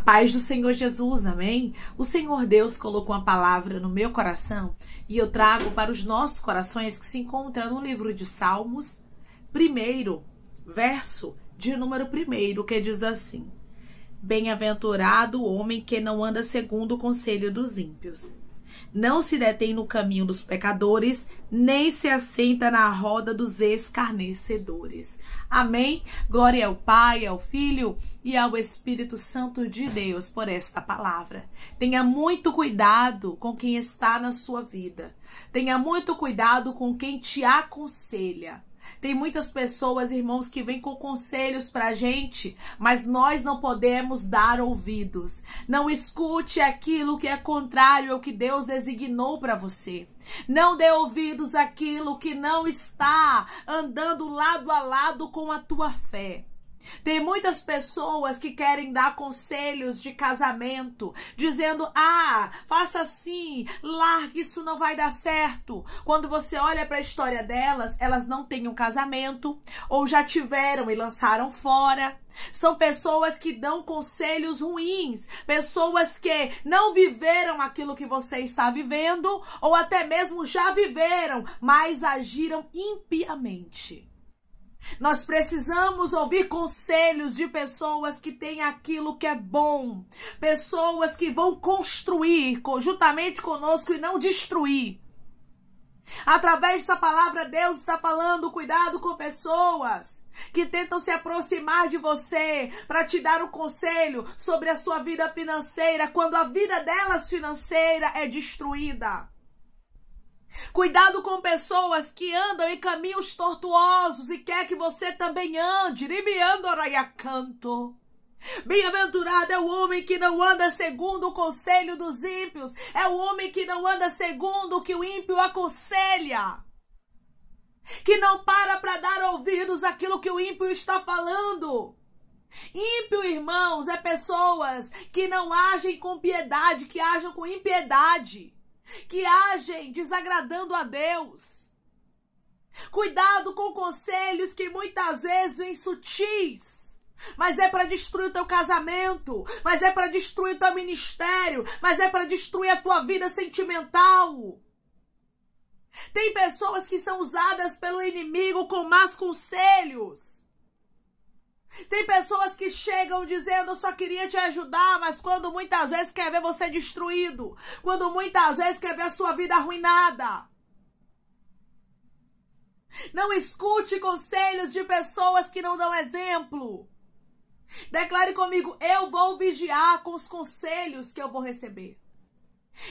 Paz do Senhor Jesus, amém? O Senhor Deus colocou uma palavra no meu coração e eu trago para os nossos corações que se encontra no livro de Salmos, primeiro verso de número 1, que diz assim: Bem-aventurado o homem que não anda segundo o conselho dos ímpios, não se detém no caminho dos pecadores, nem se assenta na roda dos escarnecedores. Amém? Glória ao Pai, ao Filho e ao Espírito Santo de Deus por esta palavra. Tenha muito cuidado com quem está na sua vida. Tenha muito cuidado com quem te aconselha. Tem muitas pessoas, irmãos, que vêm com conselhos pra gente, mas nós não podemos dar ouvidos. Não escute aquilo que é contrário ao que Deus designou para você. Não dê ouvidos àquilo que não está andando lado a lado com a tua fé. Tem muitas pessoas que querem dar conselhos de casamento, dizendo, faça assim, largue, isso não vai dar certo. Quando você olha para a história delas, elas não têm um casamento, ou já tiveram e lançaram fora. São pessoas que dão conselhos ruins, pessoas que não viveram aquilo que você está vivendo, ou até mesmo já viveram, mas agiram impiamente. Nós precisamos ouvir conselhos de pessoas que têm aquilo que é bom. Pessoas que vão construir conjuntamente conosco e não destruir. Através dessa palavra, Deus está falando, cuidado com pessoas que tentam se aproximar de você para te dar um conselho sobre a sua vida financeira, quando a vida delas financeira é destruída. Cuidado com pessoas que andam em caminhos tortuosos e quer que você também ande. Bem-aventurado é o homem que não anda segundo o conselho dos ímpios. É o homem que não anda segundo o que o ímpio aconselha. Que não para dar ouvidos àquilo que o ímpio está falando. Ímpio, irmãos, é pessoas que não agem com piedade, que agem com impiedade. Que agem desagradando a Deus. Cuidado com conselhos que muitas vezes vêm sutis, mas é para destruir o teu casamento, mas é para destruir o teu ministério, mas é para destruir a tua vida sentimental. Tem pessoas que são usadas pelo inimigo com más conselhos. Tem pessoas que chegam dizendo, eu só queria te ajudar, mas quando muitas vezes quer ver você destruído, quando muitas vezes quer ver a sua vida arruinada. Não escute conselhos de pessoas que não dão exemplo. Declare comigo, eu vou vigiar com os conselhos que eu vou receber.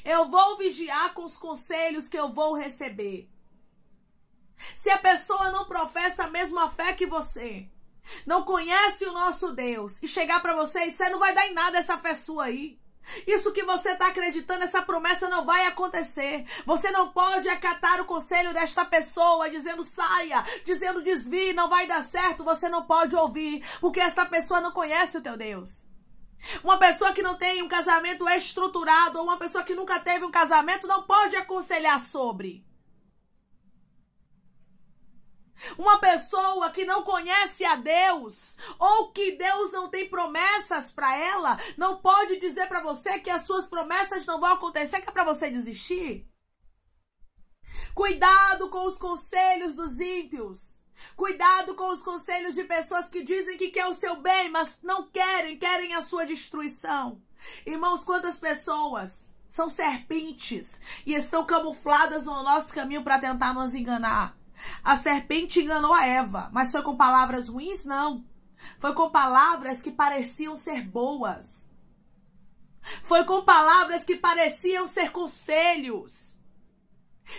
Eu vou vigiar com os conselhos que eu vou receber. Se a pessoa não professa a mesma fé que você, não conhece o nosso Deus, e chegar para você e dizer, não vai dar em nada essa fé sua aí. Isso que você está acreditando, essa promessa não vai acontecer. Você não pode acatar o conselho desta pessoa, dizendo saia, dizendo desvie, não vai dar certo. Você não pode ouvir, porque esta pessoa não conhece o teu Deus. Uma pessoa que não tem um casamento estruturado, ou uma pessoa que nunca teve um casamento, não pode aconselhar sobre. Uma pessoa que não conhece a Deus, ou que Deus não tem promessas para ela, não pode dizer para você que as suas promessas não vão acontecer, que é para você desistir. Cuidado com os conselhos dos ímpios. Cuidado com os conselhos de pessoas que dizem que quer o seu bem, mas não querem a sua destruição. Irmãos, quantas pessoas são serpentes e estão camufladas no nosso caminho para tentar nos enganar? A serpente enganou a Eva, mas foi com palavras ruins? Não. Foi com palavras que pareciam ser boas. Foi com palavras que pareciam ser conselhos.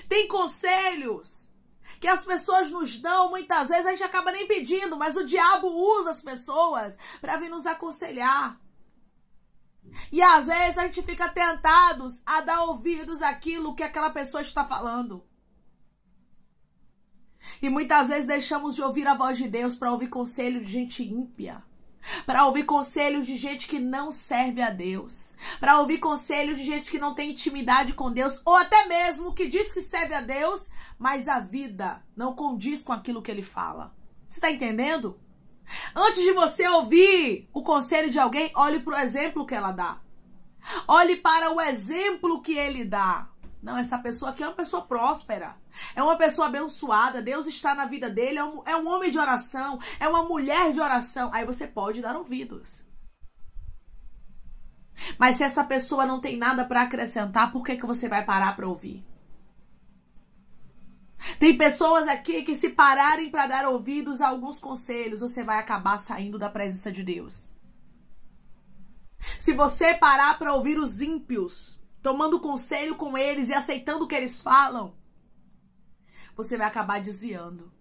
Tem conselhos que as pessoas nos dão, muitas vezes a gente acaba nem pedindo, mas o diabo usa as pessoas para vir nos aconselhar. E às vezes a gente fica tentados a dar ouvidos àquilo que aquela pessoa está falando. E muitas vezes deixamos de ouvir a voz de Deus para ouvir conselho de gente ímpia. Para ouvir conselhos de gente que não serve a Deus. Para ouvir conselhos de gente que não tem intimidade com Deus. Ou até mesmo que diz que serve a Deus, mas a vida não condiz com aquilo que ele fala. Você está entendendo? Antes de você ouvir o conselho de alguém, olhe para o exemplo que ela dá. Olhe para o exemplo que ele dá. Não, essa pessoa aqui é uma pessoa próspera. É uma pessoa abençoada. Deus está na vida dele. É um homem de oração. É uma mulher de oração. Aí você pode dar ouvidos. Mas se essa pessoa não tem nada para acrescentar, por que você vai parar para ouvir? Tem pessoas aqui que se pararem para dar ouvidos a alguns conselhos, você vai acabar saindo da presença de Deus. Se você parar para ouvir os ímpios, tomando conselho com eles e aceitando o que eles falam, você vai acabar desviando.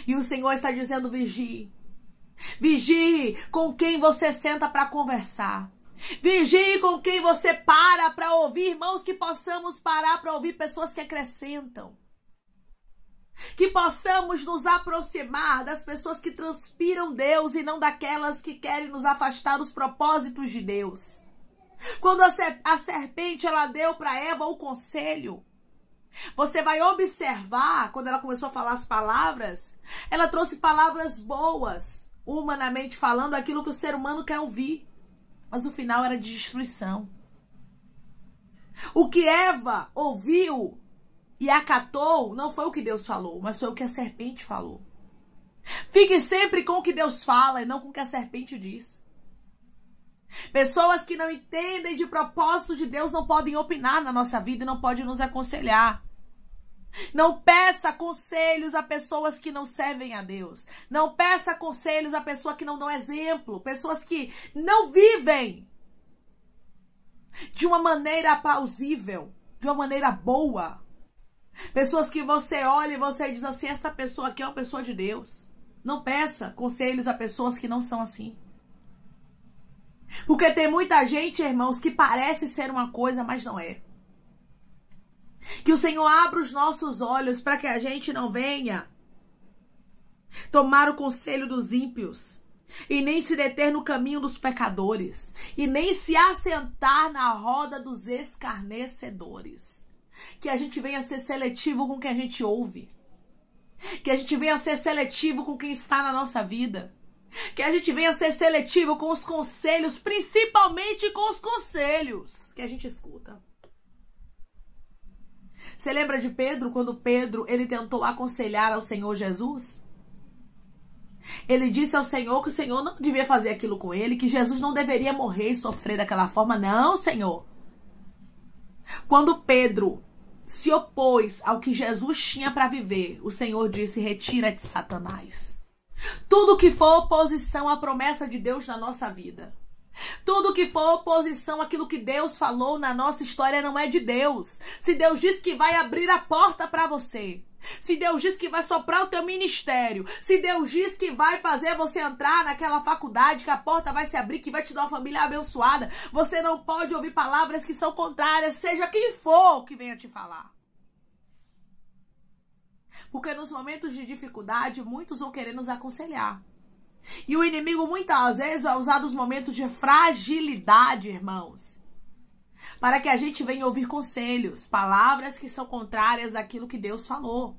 E o Senhor está dizendo: vigie. Vigie com quem você senta para conversar. Vigie com quem você para ouvir. Irmãos, que possamos parar para ouvir pessoas que acrescentam. Que possamos nos aproximar das pessoas que transpiram Deus e não daquelas que querem nos afastar dos propósitos de Deus. Quando a serpente ela deu para Eva o conselho, você vai observar, quando ela começou a falar as palavras, ela trouxe palavras boas, humanamente falando, aquilo que o ser humano quer ouvir. Mas o final era de destruição. O que Eva ouviu e acatou não foi o que Deus falou, mas foi o que a serpente falou. Fique sempre com o que Deus fala e não com o que a serpente diz. Pessoas que não entendem de propósito de Deus não podem opinar na nossa vida e não podem nos aconselhar. Não peça conselhos a pessoas que não servem a Deus. Não peça conselhos a pessoas que não dão exemplo. Pessoas que não vivem de uma maneira plausível, de uma maneira boa. Pessoas que você olha e você diz assim: esta pessoa aqui é uma pessoa de Deus. Não peça conselhos a pessoas que não são assim. Porque tem muita gente, irmãos, que parece ser uma coisa, mas não é. Que o Senhor abra os nossos olhos para que a gente não venha tomar o conselho dos ímpios e nem se deter no caminho dos pecadores e nem se assentar na roda dos escarnecedores. Que a gente venha ser seletivo com quem a gente ouve. Que a gente venha ser seletivo com quem está na nossa vida. Que a gente venha ser seletivo com os conselhos, principalmente com os conselhos que a gente escuta. Você lembra de Pedro, quando Pedro ele tentou aconselhar ao Senhor Jesus? Ele disse ao Senhor que o Senhor não devia fazer aquilo com ele, que Jesus não deveria morrer e sofrer daquela forma. Não, Senhor. Quando Pedro se opôs ao que Jesus tinha para viver, o Senhor disse: retira-te, Satanás. Tudo que for oposição à promessa de Deus na nossa vida, tudo que for oposição àquilo que Deus falou na nossa história não é de Deus. Se Deus diz que vai abrir a porta para você, se Deus diz que vai soprar o teu ministério, se Deus diz que vai fazer você entrar naquela faculdade, que a porta vai se abrir, que vai te dar uma família abençoada, você não pode ouvir palavras que são contrárias, seja quem for que venha te falar. Porque nos momentos de dificuldade, muitos vão querer nos aconselhar. E o inimigo muitas vezes vai usar dos momentos de fragilidade, irmãos, para que a gente venha ouvir conselhos, palavras que são contrárias daquilo que Deus falou.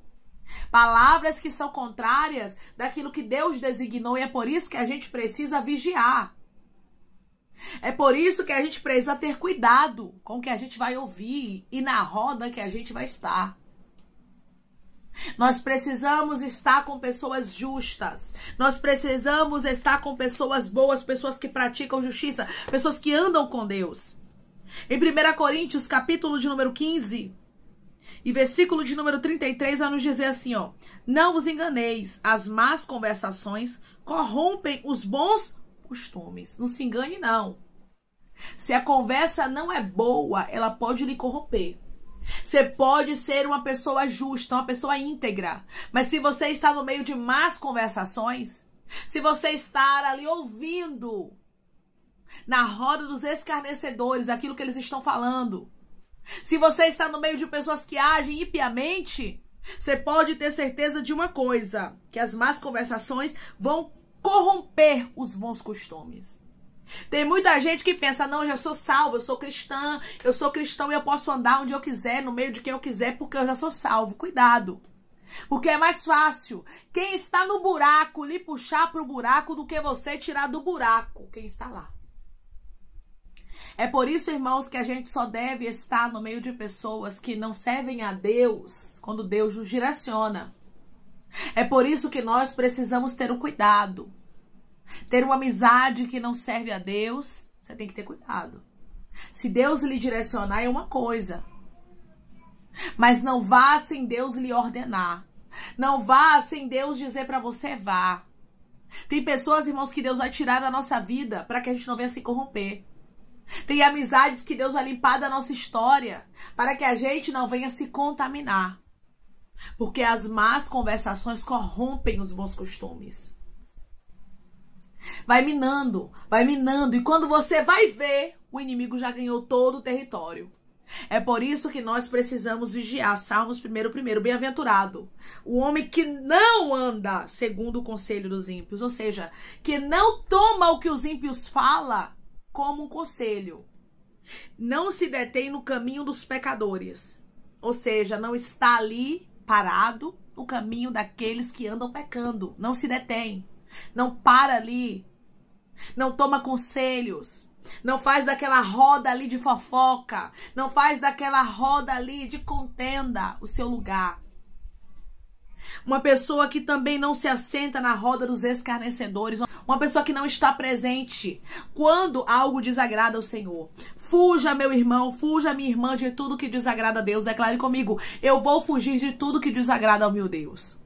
Palavras que são contrárias daquilo que Deus designou, e é por isso que a gente precisa vigiar. É por isso que a gente precisa ter cuidado com o que a gente vai ouvir e na roda que a gente vai estar. Nós precisamos estar com pessoas justas. Nós precisamos estar com pessoas boas, pessoas que praticam justiça, pessoas que andam com Deus. Em 1 Coríntios, capítulo de número 15 e versículo de número 33, vai nos dizer assim, ó: não vos enganeis, as más conversações corrompem os bons costumes. Não se engane, não. Se a conversa não é boa, ela pode lhe corromper. Você pode ser uma pessoa justa, uma pessoa íntegra, mas se você está no meio de más conversações, se você está ali ouvindo na roda dos escarnecedores aquilo que eles estão falando, se você está no meio de pessoas que agem impiamente, você pode ter certeza de uma coisa, que as más conversações vão corromper os bons costumes. Tem muita gente que pensa: não, eu já sou salvo, eu sou cristão e eu posso andar onde eu quiser, no meio de quem eu quiser, porque eu já sou salvo. Cuidado. Porque é mais fácil quem está no buraco lhe puxar para o buraco do que você tirar do buraco quem está lá. É por isso, irmãos, que a gente só deve estar no meio de pessoas que não servem a Deus quando Deus nos direciona. É por isso que nós precisamos ter o cuidado. Ter uma amizade que não serve a Deus, você tem que ter cuidado. Se Deus lhe direcionar é uma coisa, mas não vá sem Deus lhe ordenar. Não vá sem Deus dizer para você vá. Tem pessoas, irmãos, que Deus vai tirar da nossa vida para que a gente não venha se corromper. Tem amizades que Deus vai limpar da nossa história para que a gente não venha se contaminar. Porque as más conversações corrompem os bons costumes. Vai minando, vai minando. E quando você vai ver, o inimigo já ganhou todo o território. É por isso que nós precisamos vigiar. Salmos 1:1. Bem-aventurado o homem que não anda segundo o conselho dos ímpios. Ou seja, que não toma o que os ímpios falam como um conselho. Não se detém no caminho dos pecadores. Ou seja, não está ali parado no caminho daqueles que andam pecando. Não se detém. Não para ali. Não toma conselhos. Não faz daquela roda ali de fofoca. Não faz daquela roda ali de contenda o seu lugar. Uma pessoa que também não se assenta na roda dos escarnecedores. Uma pessoa que não está presente quando algo desagrada ao Senhor. Fuja, meu irmão, fuja, minha irmã, de tudo que desagrada a Deus. Declare comigo: eu vou fugir de tudo que desagrada ao meu Deus.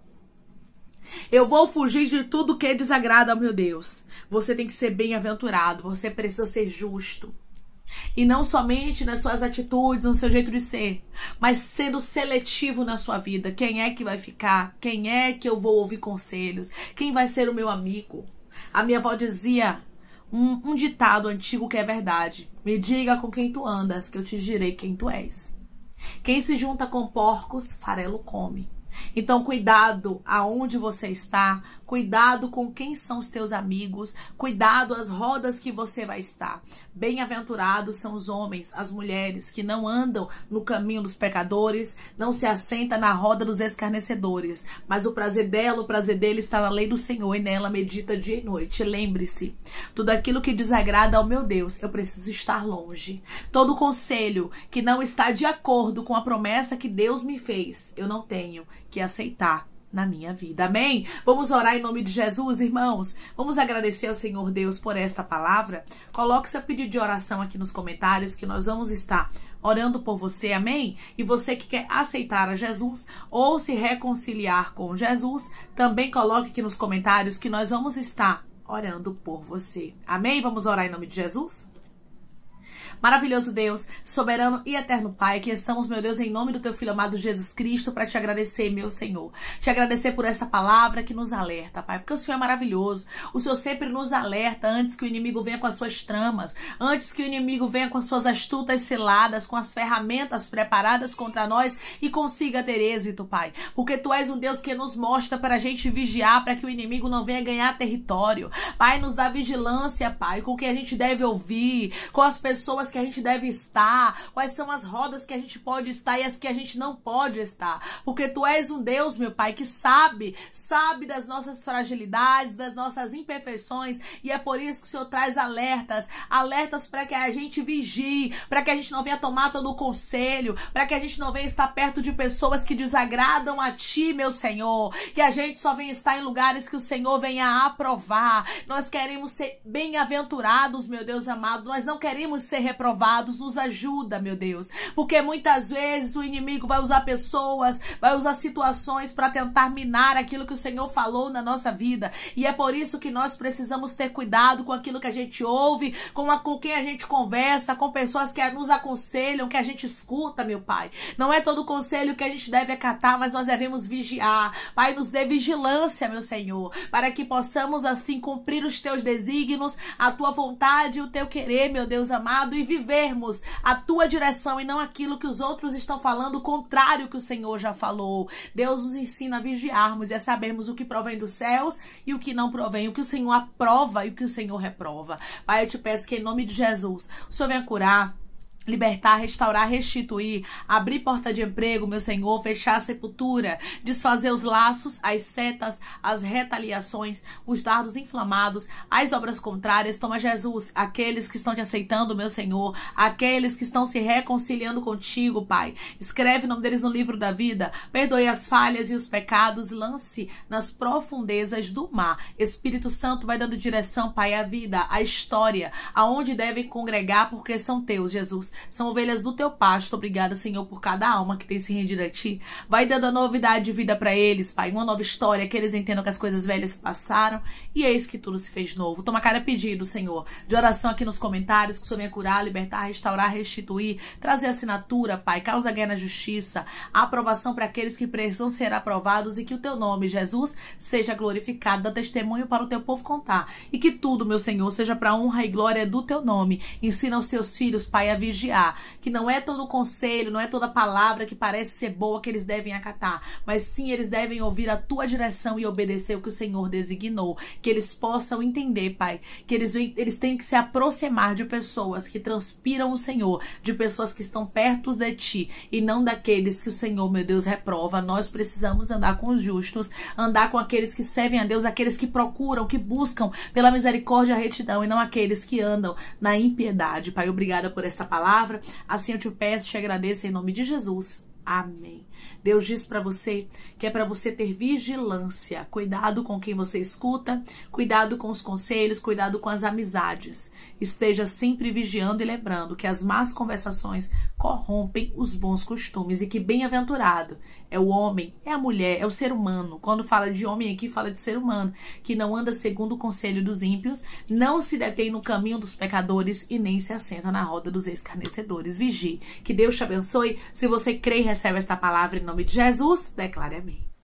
Eu vou fugir de tudo que desagrada ao meu Deus. Você tem que ser bem-aventurado. Você precisa ser justo. E não somente nas suas atitudes, no seu jeito de ser, mas sendo seletivo na sua vida. Quem é que vai ficar? Quem é que eu vou ouvir conselhos? Quem vai ser o meu amigo? A minha avó dizia um ditado antigo que é verdade: me diga com quem tu andas, que eu te direi quem tu és. Quem se junta com porcos, farelo come. Então, cuidado aonde você está, cuidado com quem são os teus amigos, cuidado as rodas que você vai estar. Bem-aventurados são os homens, as mulheres que não andam no caminho dos pecadores, não se assenta na roda dos escarnecedores, mas o prazer dela, o prazer dele está na lei do Senhor e nela medita dia e noite. Lembre-se, tudo aquilo que desagrada ao meu Deus, eu preciso estar longe. Todo conselho que não está de acordo com a promessa que Deus me fez, eu não tenho que aceitar na minha vida. Amém? Vamos orar em nome de Jesus, irmãos. Vamos agradecer ao Senhor Deus por esta palavra. Coloque seu pedido de oração aqui nos comentários que nós vamos estar orando por você. Amém? E você que quer aceitar a Jesus ou se reconciliar com Jesus, também coloque aqui nos comentários que nós vamos estar orando por você. Amém? Vamos orar em nome de Jesus? Maravilhoso Deus, soberano e eterno Pai, que estamos, meu Deus, em nome do teu Filho amado Jesus Cristo, para te agradecer, meu Senhor. Te agradecer por essa palavra que nos alerta, Pai, porque o Senhor é maravilhoso. O Senhor sempre nos alerta antes que o inimigo venha com as suas tramas, antes que o inimigo venha com as suas astutas ciladas, com as ferramentas preparadas contra nós e consiga ter êxito, Pai. Porque tu és um Deus que nos mostra para a gente vigiar, para que o inimigo não venha ganhar território. Pai, nos dá vigilância, Pai, com quem a gente deve ouvir, com as pessoas que a gente deve estar, quais são as rodas que a gente pode estar e as que a gente não pode estar, porque tu és um Deus, meu Pai, que sabe das nossas fragilidades, das nossas imperfeições, e é por isso que o Senhor traz alertas para que a gente vigie, para que a gente não venha tomar todo o conselho, para que a gente não venha estar perto de pessoas que desagradam a ti, meu Senhor, que a gente só venha estar em lugares que o Senhor venha aprovar. Nós queremos ser bem-aventurados, meu Deus amado, nós não queremos ser reprovados. Nos ajuda, meu Deus, porque muitas vezes o inimigo vai usar pessoas, vai usar situações para tentar minar aquilo que o Senhor falou na nossa vida, e é por isso que nós precisamos ter cuidado com aquilo que a gente ouve, com quem a gente conversa, com pessoas que nos aconselham, que a gente escuta, meu Pai. Não é todo conselho que a gente deve acatar, mas nós devemos vigiar. Pai, nos dê vigilância, meu Senhor, para que possamos assim cumprir os teus desígnios, a tua vontade e o teu querer, meu Deus amado, e vivermos a tua direção e não aquilo que os outros estão falando, o contrário que o Senhor já falou. Deus nos ensina a vigiarmos e a sabermos o que provém dos céus e o que não provém, o que o Senhor aprova e o que o Senhor reprova. Pai, eu te peço que em nome de Jesus, o Senhor venha curar libertar, restaurar, restituir, abrir porta de emprego, meu Senhor, fechar a sepultura, desfazer os laços, as setas, as retaliações, os dardos inflamados, as obras contrárias. Toma, Jesus, aqueles que estão te aceitando, meu Senhor, aqueles que estão se reconciliando contigo, Pai. Escreve o nome deles no livro da vida, perdoe as falhas e os pecados, lance nas profundezas do mar. Espírito Santo vai dando direção, Pai, à vida, à história, aonde devem congregar, porque são teus, Jesus. São ovelhas do teu pasto. Obrigada, Senhor, por cada alma que tem se rendido a ti. Vai dando a novidade de vida para eles, Pai. Uma nova história, que eles entendam que as coisas velhas passaram e eis que tudo se fez novo. Toma cada pedido, Senhor, de oração aqui nos comentários, que o Senhor venha curar, libertar, restaurar, restituir, trazer assinatura, Pai, causa guerra na justiça, a aprovação para aqueles que precisam ser aprovados e que o teu nome, Jesus, seja glorificado. Dá testemunho para o teu povo contar e que tudo, meu Senhor, seja para a honra e glória do teu nome. Ensina os teus filhos, Pai, a vigiar, que não é todo conselho, não é toda palavra que parece ser boa que eles devem acatar, mas sim eles devem ouvir a tua direção e obedecer o que o Senhor designou, que eles possam entender, Pai, que eles têm que se aproximar de pessoas que transpiram o Senhor, de pessoas que estão perto de ti e não daqueles que o Senhor, meu Deus, reprova. Nós precisamos andar com os justos, andar com aqueles que servem a Deus, aqueles que procuram, que buscam pela misericórdia e a retidão e não aqueles que andam na impiedade. Pai, obrigada por esta palavra. Assim eu te peço, te agradeço em nome de Jesus. Amém. Deus diz para você que é para você ter vigilância, cuidado com quem você escuta, cuidado com os conselhos, cuidado com as amizades. Esteja sempre vigiando e lembrando que as más conversações corrompem os bons costumes e que bem-aventurado é o homem, é a mulher, é o ser humano. Quando fala de homem aqui, fala de ser humano, que não anda segundo o conselho dos ímpios, não se detém no caminho dos pecadores e nem se assenta na roda dos escarnecedores. Vigie. Que Deus te abençoe. Se você crê e recebe esta palavra em nome de Jesus, declare amém.